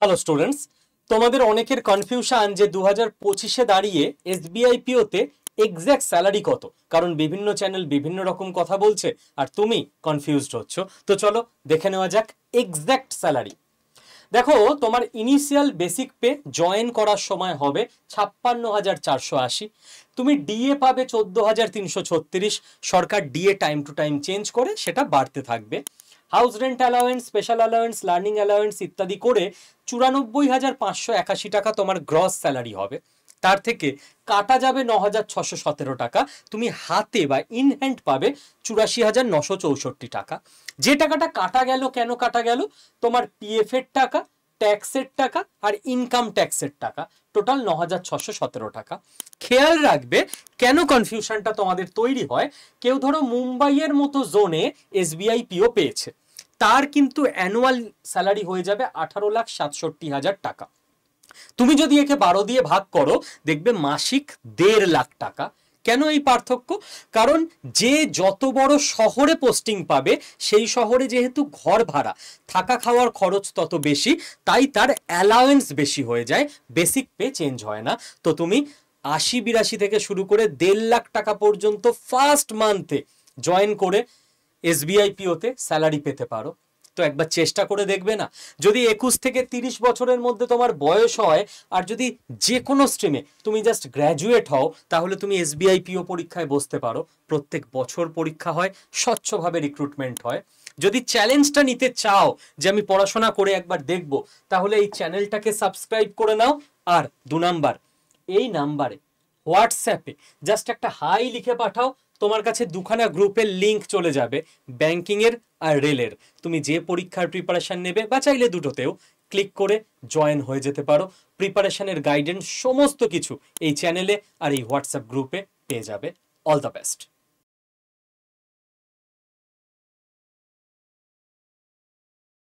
Hello students, তোমাদের অনেকের confusion যে 2025-এ দাঁড়িয়ে এসবিআই পিওতে এক্স্যাক্ট স্যালারি কত, কারণ বিভিন্ন চ্যানেল বিভিন্ন রকম কথা বলছে আর তুমি কনফিউজড হচ্ছ। তো চলো দেখে নেওয়া যাক এক্স্যাক্ট স্যালারি। দেখো, তোমার ইনিশিয়াল বেসিক পে জয়েন করার সময় হবে 56,480। তুমি ডিএ পাবে 14,336। সরকার DA time to time change করে সেটা বাড়তে থাকবে। House rent allowance, special allowance, learning allowance ইত্যাদি করে 94,581 টাকা তোমার গ্রস স্যালারি হবে। তার থেকে কাটা যাবে 9,617 টাকা। তুমি হাতে বা ইন হ্যান্ড পাবে 84,964 টাকা। যে টাকাটা কাটা গেল, কেন কাটা গেল? তোমার পিএফ এর টাকা, ট্যাক্সের টাকা আর ইনকাম ট্যাক্সের টাকা, টোটাল 9,617 টাকা। খেয়াল রাখবে কেন কনফিউশনটা তোমাদের তৈরি হয়। কেউ ধরো মুম্বাইয়ের মতো জোনে এসবিআই পিও পেয়েছে, তার কিন্তু অ্যানুয়াল স্যালারি হয়ে যাবে 18,67,000 টাকা। তুমি যদি একে 12 দিয়ে ভাগ করো দেখবে মাসিক 1.5 লাখ টাকা। কেন এই পার্থক্য? কারণ যে যত বড় শহরে পোস্টিং পাবে সেই শহরে যেহেতু ঘর ভাড়া, থাকা খাওয়ার খরচ তত বেশি, তাই তার অ্যালাওয়েন্স বেশি হয়ে যায়, বেসিক পে চেঞ্জ হয় না। তো তুমি 80-82 থেকে শুরু করে 1.5 লাখ টাকা পর্যন্ত ফার্স্ট মান্থে জয়েন করে এসবিআই পিওতে স্যালারি পেতে পারো। তো একবার চেষ্টা করে দেখবে না? যদি 21 থেকে 30 বছরের মধ্যে তোমার বয়স হয় আর যদি যে কোনো স্ট্রিমে তুমি জাস্ট গ্র্যাজুয়েট হও, তাহলে তুমি এসবিআই পিও পরীক্ষায় বসতে পারো। প্রত্যেক বছর পরীক্ষা হয়, স্বচ্ছভাবে রিক্রুটমেন্ট হয়। যদি চ্যালেঞ্জটা নিতে চাও যে আমি পড়াশোনা করে একবার দেখব, তাহলে এই চ্যানেলটাকে সাবস্ক্রাইব করে নাও। আর 2 নাম্বার, এই নাম্বারে হোয়াটসঅ্যাপে জাস্ট একটা হাই লিখে পাঠাও, তোমার কাছে 2খানা গ্রুপের লিঙ্ক চলে যাবে, ব্যাংকিংয়ের আর রেলের। তুমি যে পরীক্ষার প্রিপারেশন নেবে বা চাইলে দুটোতেও ক্লিক করে জয়েন হয়ে যেতে পারো। প্রিপারেশনের গাইডেন্স সমস্ত কিছু এই চ্যানেলে আর এই হোয়াটসঅ্যাপ গ্রুপে পেয়ে যাবে। All the best.